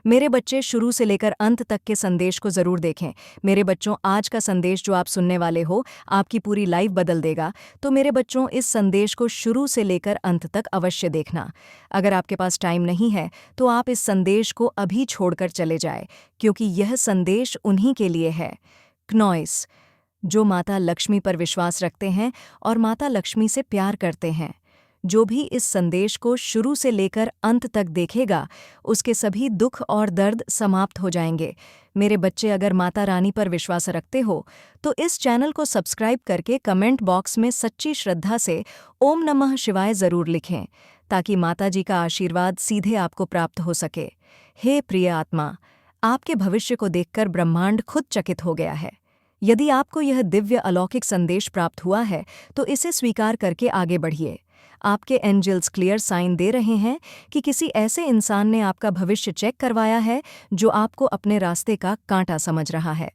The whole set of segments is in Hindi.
मेरे बच्चे शुरू से लेकर अंत तक के संदेश को जरूर देखें। मेरे बच्चों, आज का संदेश जो आप सुनने वाले हो आपकी पूरी लाइफ बदल देगा। तो मेरे बच्चों, इस संदेश को शुरू से लेकर अंत तक अवश्य देखना। अगर आपके पास टाइम नहीं है तो आप इस संदेश को अभी छोड़कर चले जाएं, क्योंकि यह संदेश उन्हीं के लिए है। क्नॉइस, जो माता लक्ष्मी पर विश्वास रखते हैं और माता लक्ष्मी से प्यार करते हैं, जो भी इस संदेश को शुरू से लेकर अंत तक देखेगा उसके सभी दुख और दर्द समाप्त हो जाएंगे। मेरे बच्चे, अगर माता रानी पर विश्वास रखते हो तो इस चैनल को सब्सक्राइब करके कमेंट बॉक्स में सच्ची श्रद्धा से ओम नमः शिवाय जरूर लिखें, ताकि माता जी का आशीर्वाद सीधे आपको प्राप्त हो सके। हे प्रिय आत्मा, आपके भविष्य को देखकर ब्रह्मांड खुद चकित हो गया है। यदि आपको यह दिव्य अलौकिक संदेश प्राप्त हुआ है तो इसे स्वीकार करके आगे बढ़िए। आपके एंजल्स क्लियर साइन दे रहे हैं कि किसी ऐसे इंसान ने आपका भविष्य चेक करवाया है जो आपको अपने रास्ते का कांटा समझ रहा है।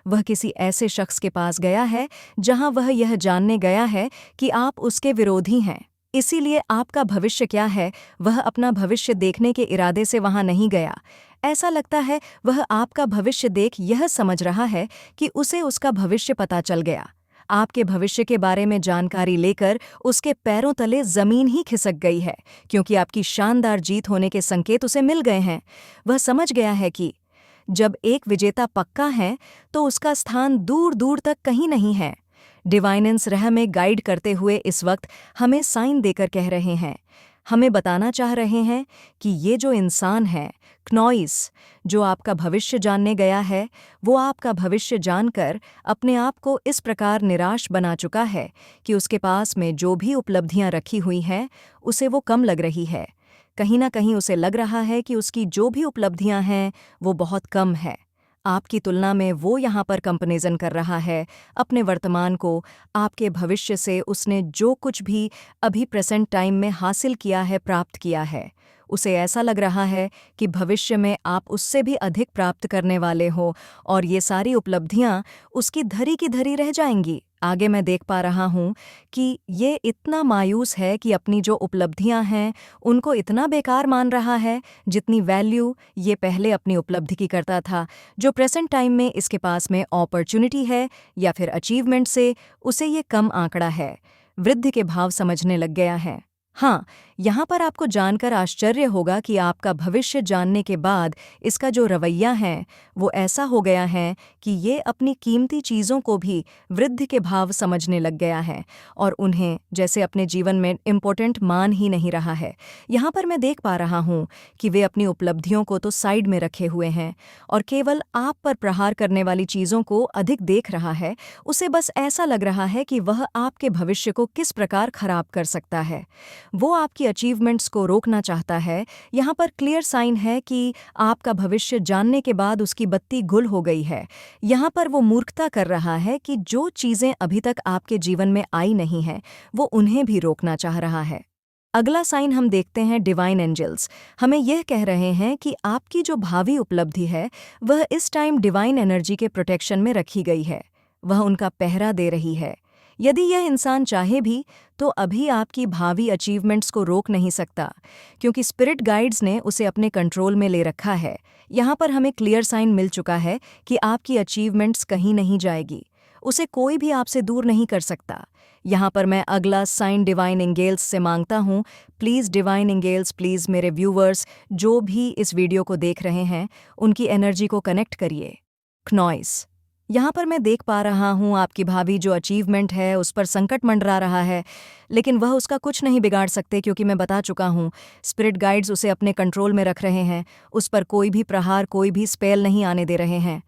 वह किसी ऐसे शख्स के पास गया है जहां वह यह जानने गया है कि आप उसके विरोधी हैं। इसीलिए आपका भविष्य क्या है, वह अपना भविष्य देखने के इरादे से वहां नहीं गया। ऐसा लगता है वह आपका भविष्य देख यह समझ रहा है कि उसे उसका भविष्य पता चल गया। आपके भविष्य के बारे में जानकारी लेकर उसके पैरों तले जमीन ही खिसक गई है, क्योंकि आपकी शानदार जीत होने के संकेत उसे मिल गए हैं। वह समझ गया है कि जब एक विजेता पक्का है तो उसका स्थान दूर दूर तक कहीं नहीं है। डिवाइनेंस राह में गाइड करते हुए इस वक्त हमें साइन देकर कह रहे हैं, हमें बताना चाह रहे हैं कि ये जो इंसान है क्नॉइस, जो आपका भविष्य जानने गया है, वो आपका भविष्य जानकर अपने आप को इस प्रकार निराश बना चुका है कि उसके पास में जो भी उपलब्धियां रखी हुई हैं उसे वो कम लग रही है। कहीं ना कहीं उसे लग रहा है कि उसकी जो भी उपलब्धियां हैं वो बहुत कम है। आपकी तुलना में वो यहाँ पर कंपैरिजन कर रहा है अपने वर्तमान को आपके भविष्य से। उसने जो कुछ भी अभी प्रेजेंट टाइम में हासिल किया है, प्राप्त किया है, उसे ऐसा लग रहा है कि भविष्य में आप उससे भी अधिक प्राप्त करने वाले हो और ये सारी उपलब्धियां उसकी धरी की धरी रह जाएंगी। आगे मैं देख पा रहा हूँ कि ये इतना मायूस है कि अपनी जो उपलब्धियां हैं उनको इतना बेकार मान रहा है जितनी वैल्यू ये पहले अपनी उपलब्धि की करता था। जो प्रेजेंट टाइम में इसके पास में अपॉर्चुनिटी है या फिर अचीवमेंट से उसे ये कम आंकड़ा है, वृद्धि के भाव समझने लग गया है। हाँ, यहाँ पर आपको जानकर आश्चर्य होगा कि आपका भविष्य जानने के बाद इसका जो रवैया है वो ऐसा हो गया है कि ये अपनी कीमती चीज़ों को भी वृद्धि के भाव समझने लग गया है और उन्हें जैसे अपने जीवन में इम्पोर्टेंट मान ही नहीं रहा है। यहाँ पर मैं देख पा रहा हूँ कि वे अपनी उपलब्धियों को तो साइड में रखे हुए हैं और केवल आप पर प्रहार करने वाली चीज़ों को अधिक देख रहा है। उसे बस ऐसा लग रहा है कि वह आपके भविष्य को किस प्रकार खराब कर सकता है। वो आपकी अचीवमेंट्स को रोकना चाहता है। यहाँ पर क्लियर साइन है कि आपका भविष्य जानने के बाद उसकी बत्ती गुल हो गई है। यहाँ पर वो मूर्खता कर रहा है कि जो चीज़ें अभी तक आपके जीवन में आई नहीं हैं वो उन्हें भी रोकना चाह रहा है। अगला साइन हम देखते हैं डिवाइन एंजल्स हमें यह कह रहे हैं कि आपकी जो भावी उपलब्धि है वह इस टाइम डिवाइन एनर्जी के प्रोटेक्शन में रखी गई है। वह उनका पहरा दे रही है। यदि यह इंसान चाहे भी तो अभी आपकी भावी अचीवमेंट्स को रोक नहीं सकता, क्योंकि स्पिरिट गाइड्स ने उसे अपने कंट्रोल में ले रखा है। यहाँ पर हमें क्लियर साइन मिल चुका है कि आपकी अचीवमेंट्स कहीं नहीं जाएगी, उसे कोई भी आपसे दूर नहीं कर सकता। यहाँ पर मैं अगला साइन डिवाइन एंगेल्स से मांगता हूँ। प्लीज़ डिवाइन एंगेल्स, प्लीज़ मेरे व्यूवर्स जो भी इस वीडियो को देख रहे हैं उनकी एनर्जी को कनेक्ट करिए। क्नॉइस, यहाँ पर मैं देख पा रहा हूँ आपकी भावी जो अचीवमेंट है उस पर संकट मंडरा रहा है, लेकिन वह उसका कुछ नहीं बिगाड़ सकते, क्योंकि मैं बता चुका हूँ स्पिरिट गाइड्स उसे अपने कंट्रोल में रख रहे हैं। उस पर कोई भी प्रहार, कोई भी स्पेल नहीं आने दे रहे हैं।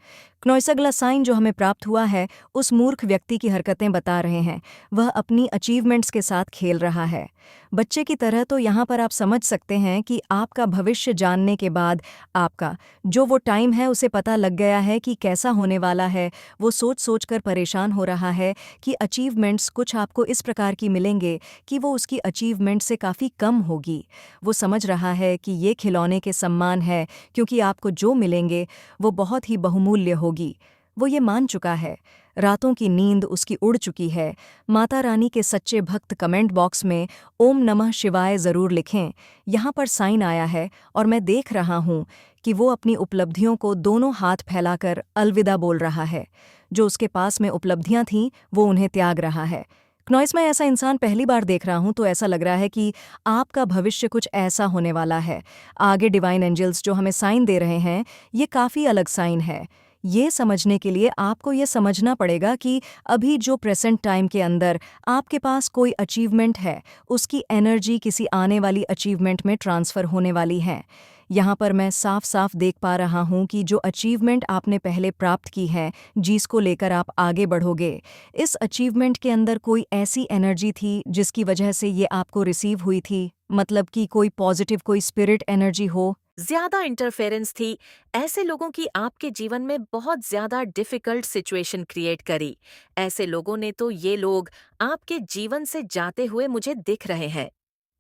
क्नॉइस, अगला साइन जो हमें प्राप्त हुआ है उस मूर्ख व्यक्ति की हरकतें बता रहे हैं। वह अपनी अचीवमेंट्स के साथ खेल रहा है बच्चे की तरह। तो यहाँ पर आप समझ सकते हैं कि आपका भविष्य जानने के बाद आपका जो वो टाइम है उसे पता लग गया है कि कैसा होने वाला है। वो सोच सोच कर परेशान हो रहा है कि अचीवमेंट्स कुछ आपको इस प्रकार की मिलेंगे कि वो उसकी अचीवमेंट से काफ़ी कम होगी। वो समझ रहा है कि ये खिलौने के सम्मान है, क्योंकि आपको जो मिलेंगे वो बहुत ही बहुमूल्य होगी। वो ये मान चुका है। रातों की नींद उसकी उड़ चुकी है। माता रानी के सच्चे भक्त कमेंट बॉक्स में ओम नमः शिवाय ज़रूर लिखें। यहाँ पर साइन आया है और मैं देख रहा हूँ कि वो अपनी उपलब्धियों को दोनों हाथ फैलाकर अलविदा बोल रहा है। जो उसके पास में उपलब्धियां थीं, वो उन्हें त्याग रहा है। क्नॉइस, मैं ऐसा इंसान पहली बार देख रहा हूं, तो ऐसा लग रहा है कि आपका भविष्य कुछ ऐसा होने वाला है। आगे डिवाइन एंजल्स जो हमें साइन दे रहे हैं, ये काफ़ी अलग साइन है। ये समझने के लिए आपको ये समझना पड़ेगा कि अभी जो प्रेजेंट टाइम के अंदर आपके पास कोई अचीवमेंट है, उसकी एनर्जी किसी आने वाली अचीवमेंट में ट्रांसफ़र होने वाली है। यहाँ पर मैं साफ साफ देख पा रहा हूँ कि जो अचीवमेंट आपने पहले प्राप्त की है, जिसको लेकर आप आगे बढ़ोगे, इस अचीवमेंट के अंदर कोई ऐसी एनर्जी थी जिसकी वजह से ये आपको रिसीव हुई थी, मतलब कि कोई पॉजिटिव कोई स्पिरिट एनर्जी हो। ज्यादा इंटरफेरेंस थी। ऐसे लोगों की आपके जीवन में बहुत ज्यादा डिफिकल्ट सिचुएशन क्रिएट करी। ऐसे लोगों ने तो ये लोग आपके जीवन से जाते हुए मुझे दिख रहे हैं।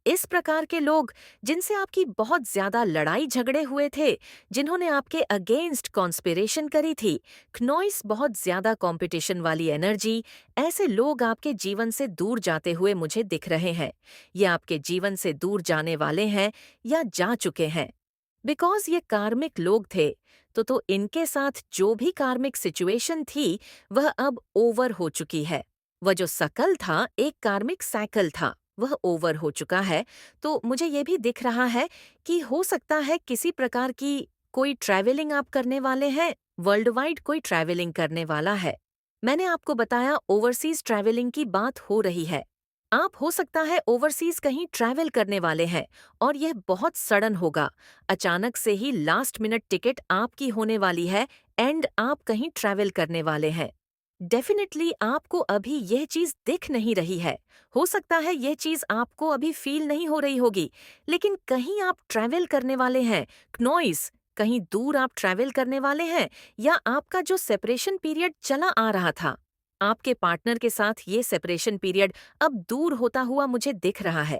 इस प्रकार के लोग जिनसे आपकी बहुत ज्यादा लड़ाई झगड़े हुए थे, जिन्होंने आपके अगेंस्ट कॉन्स्पिरेशन करी थी, क्नॉइस बहुत ज्यादा कंपटीशन वाली एनर्जी, ऐसे लोग आपके जीवन से दूर जाते हुए मुझे दिख रहे हैं। ये आपके जीवन से दूर जाने वाले हैं या जा चुके हैं। बिकॉज ये कार्मिक लोग थे, तो इनके साथ जो भी कार्मिक सिचुएशन थी वह अब ओवर हो चुकी है। वह जो सकल था, एक कार्मिक साइकिल था, वह ओवर हो चुका है। तो मुझे ये भी दिख रहा है कि हो सकता है किसी प्रकार की कोई ट्रैवलिंग आप करने वाले हैं, वर्ल्ड वाइड कोई ट्रैवलिंग करने वाला है। मैंने आपको बताया ओवरसीज ट्रैवलिंग की बात हो रही है। आप हो सकता है ओवरसीज कहीं ट्रैवल करने वाले हैं और यह बहुत सडन होगा। अचानक से ही लास्ट मिनट टिकट आपकी होने वाली है एंड आप कहीं ट्रैवल करने वाले हैं। डेफिनेटली आपको अभी यह चीज दिख नहीं रही है। हो सकता है यह चीज आपको अभी फील नहीं हो रही होगी, लेकिन कहीं आप ट्रैवल करने वाले हैं। क्नॉइस, कहीं दूर आप ट्रैवल करने वाले हैं, या आपका जो सेपरेशन पीरियड चला आ रहा था, आपके पार्टनर के साथ ये सेपरेशन पीरियड अब दूर होता हुआ मुझे दिख रहा है।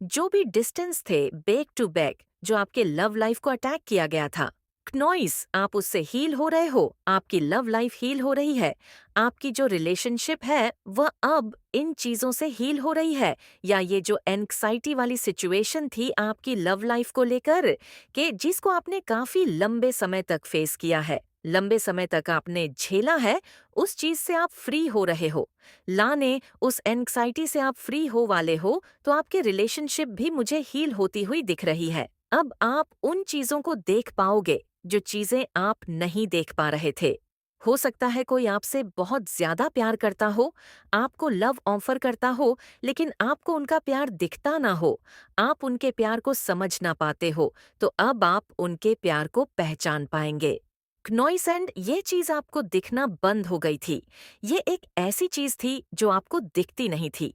जो भी डिस्टेंस थे बैक टू बैक, जो आपके लव लाइफ को अटैक किया गया था, क्नॉइस, आप उससे हील हो रहे हो। आपकी लव लाइफ हील हो रही है। आपकी जो रिलेशनशिप है वह अब इन चीजों से हील हो रही है। या ये जो एंग्जाइटी वाली सिचुएशन थी आपकी लव लाइफ को लेकर, कि जिसको आपने काफी लंबे समय तक फेस किया है, लंबे समय तक आपने झेला है, उस चीज से आप फ्री हो रहे हो। लाने उस एंग्जाइटी से आप फ्री हो वाले हो, तो आपके रिलेशनशिप भी मुझे हील होती हुई दिख रही है। अब आप उन चीजों को देख पाओगे जो चीजें आप नहीं देख पा रहे थे। हो सकता है कोई आपसे बहुत ज्यादा प्यार करता हो, आपको लव ऑफर करता हो, लेकिन आपको उनका प्यार दिखता ना हो, आप उनके प्यार को समझ ना पाते हो, तो अब आप उनके प्यार को पहचान पाएंगे। क्नॉइस एंड ये चीज आपको दिखना बंद हो गई थी। ये एक ऐसी चीज थी जो आपको दिखती नहीं थी।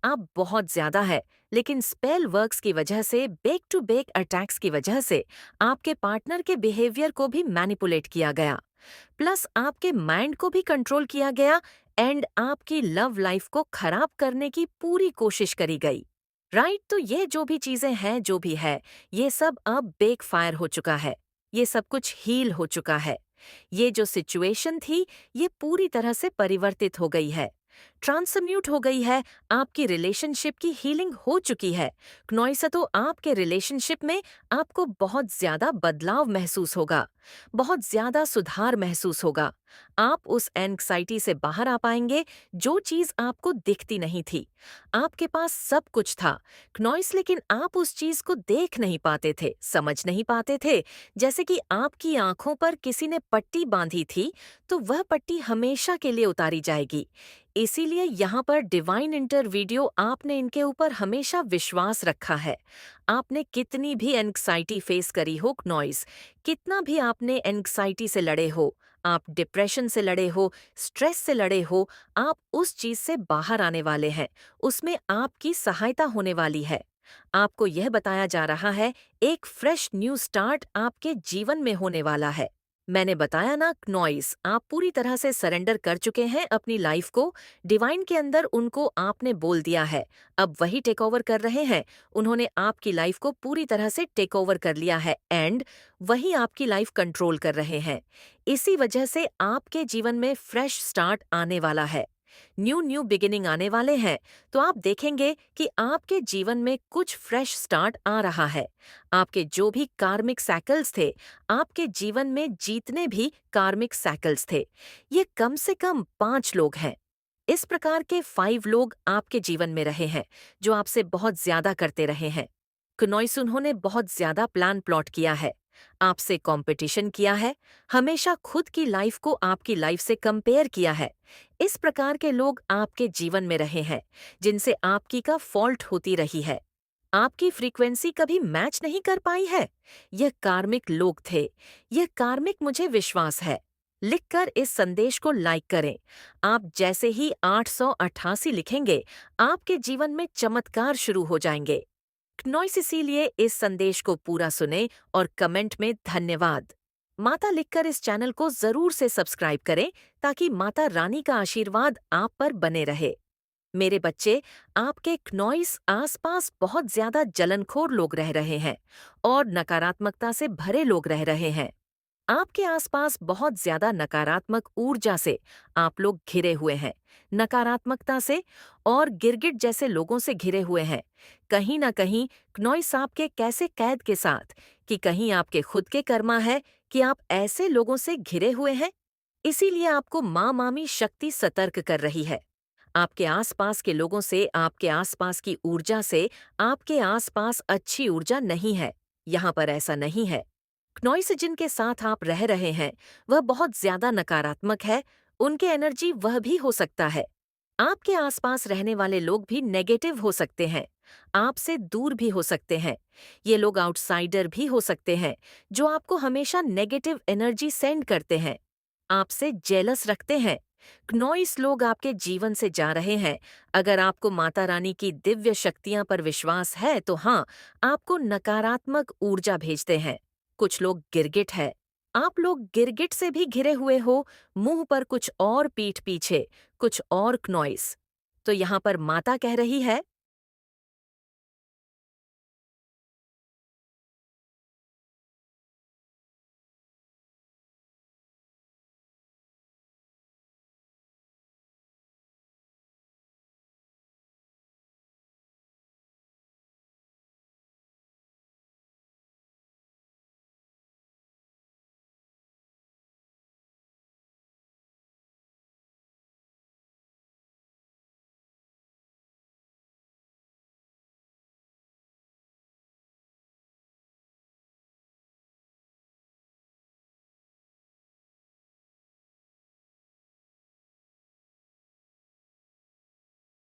आप बहुत ज्यादा है, लेकिन स्पेल वर्क्स की वजह से, बैक टू बैक अटैक्स की वजह से आपके पार्टनर के बिहेवियर को भी मैनिपुलेट किया गया, प्लस आपके माइंड को भी कंट्रोल किया गया एंड आपकी लव लाइफ को खराब करने की पूरी कोशिश करी गई। राइट, तो ये जो भी चीजें हैं, जो भी है, ये सब अब बेक फायर हो चुका है। ये सब कुछ हील हो चुका है। ये जो सिचुएशन थी, ये पूरी तरह से परिवर्तित हो गई है, ट्रांसम्यूट हो गई है। आपकी रिलेशनशिप की हीलिंग हो चुकी है। क्नॉइसा, तो आपके रिलेशनशिप में आपको बहुत ज्यादा बदलाव महसूस होगा, बहुत ज्यादा सुधार महसूस होगा। आप उस एंग्जाइटी से बाहर आ पाएंगे, जो चीज आपको दिखती नहीं थी। आपके पास सब कुछ था क्नॉइस, लेकिन आप उस चीज को देख नहीं पाते थे, समझ नहीं पाते थे। जैसे कि आपकी आंखों पर किसी ने पट्टी बांधी थी, तो वह पट्टी हमेशा के लिए उतारी जाएगी। इसीलिए यहाँ पर डिवाइन इंटर वीडियो, आपने इनके ऊपर हमेशा विश्वास रखा है। आपने कितनी भी एंग्जाइटी फेस करी हो क्नॉइस, कितना भी आपने एंग्जाइटी से लड़े हो, आप डिप्रेशन से लड़े हो, स्ट्रेस से लड़े हो, आप उस चीज से बाहर आने वाले हैं। उसमें आपकी सहायता होने वाली है। आपको यह बताया जा रहा है, एक फ्रेश न्यू स्टार्ट आपके जीवन में होने वाला है। मैंने बताया ना नॉइस, आप पूरी तरह से सरेंडर कर चुके हैं अपनी लाइफ को। डिवाइन के अंदर उनको आपने बोल दिया है, अब वही टेक ओवर कर रहे हैं। उन्होंने आपकी लाइफ को पूरी तरह से टेक ओवर कर लिया है एंड वही आपकी लाइफ कंट्रोल कर रहे हैं। इसी वजह से आपके जीवन में फ्रेश स्टार्ट आने वाला है, न्यू न्यू बिगिनिंग आने वाले हैं। तो आप देखेंगे कि आपके जीवन में कुछ फ्रेश स्टार्ट आ रहा है। आपके जो भी कार्मिक साइकिल्स थे, आपके जीवन में जितने भी कार्मिक साइकिल्स थे, ये कम से कम 5 लोग हैं। इस प्रकार के 5 लोग आपके जीवन में रहे हैं जो आपसे बहुत ज्यादा करते रहे हैं। कुनोइस उन्होंने बहुत ज्यादा प्लान प्लॉट किया है, आपसे कंपटीशन किया है, हमेशा खुद की लाइफ को आपकी लाइफ से कंपेयर किया है। इस प्रकार के लोग आपके जीवन में रहे हैं जिनसे आपकी का फॉल्ट होती रही है। आपकी फ्रीक्वेंसी कभी मैच नहीं कर पाई है। यह कार्मिक लोग थे, यह कार्मिक मुझे विश्वास है। लिखकर इस संदेश को लाइक करें। आप जैसे ही 888 लिखेंगे, आपके जीवन में चमत्कार शुरू हो जाएंगे। नॉइस इसीलिए इस संदेश को पूरा सुने और कमेंट में धन्यवाद माता लिखकर इस चैनल को जरूर से सब्सक्राइब करें ताकि माता रानी का आशीर्वाद आप पर बने रहे। मेरे बच्चे, आपके नॉइस आसपास बहुत ज्यादा जलनखोर लोग रह रहे हैं और नकारात्मकता से भरे लोग रह रहे हैं। आपके आसपास बहुत ज्यादा नकारात्मक ऊर्जा से आप लोग घिरे हुए हैं, नकारात्मकता से और गिरगिट जैसे लोगों से घिरे हुए हैं। कहीं ना कहीं नॉइस आपके कैसे कैद के साथ कि कहीं आपके खुद के कर्मा है कि आप ऐसे लोगों से घिरे हुए हैं। इसीलिए आपको माँ मामी शक्ति सतर्क कर रही है। आपके आसपास के लोगों से, आपके आसपास की ऊर्जा से, आपके आसपास अच्छी ऊर्जा नहीं है। यहाँ पर ऐसा नहीं है। नॉइस जिनके साथ आप रह रहे हैं वह बहुत ज्यादा नकारात्मक है, उनके एनर्जी वह भी हो सकता है। आपके आसपास रहने वाले लोग भी नेगेटिव हो सकते हैं, आपसे दूर भी हो सकते हैं। ये लोग आउटसाइडर भी हो सकते हैं जो आपको हमेशा नेगेटिव एनर्जी सेंड करते हैं, आपसे जेलस रखते हैं। नॉइस लोग आपके जीवन से जा रहे हैं। अगर आपको माता रानी की दिव्य शक्तियां पर विश्वास है तो हाँ, आपको नकारात्मक ऊर्जा भेजते हैं। कुछ लोग गिरगिट है, आप लोग गिरगिट से भी घिरे हुए हो, मुंह पर कुछ और, पीठ पीछे कुछ और नॉइस। तो यहाँ पर माता कह रही है,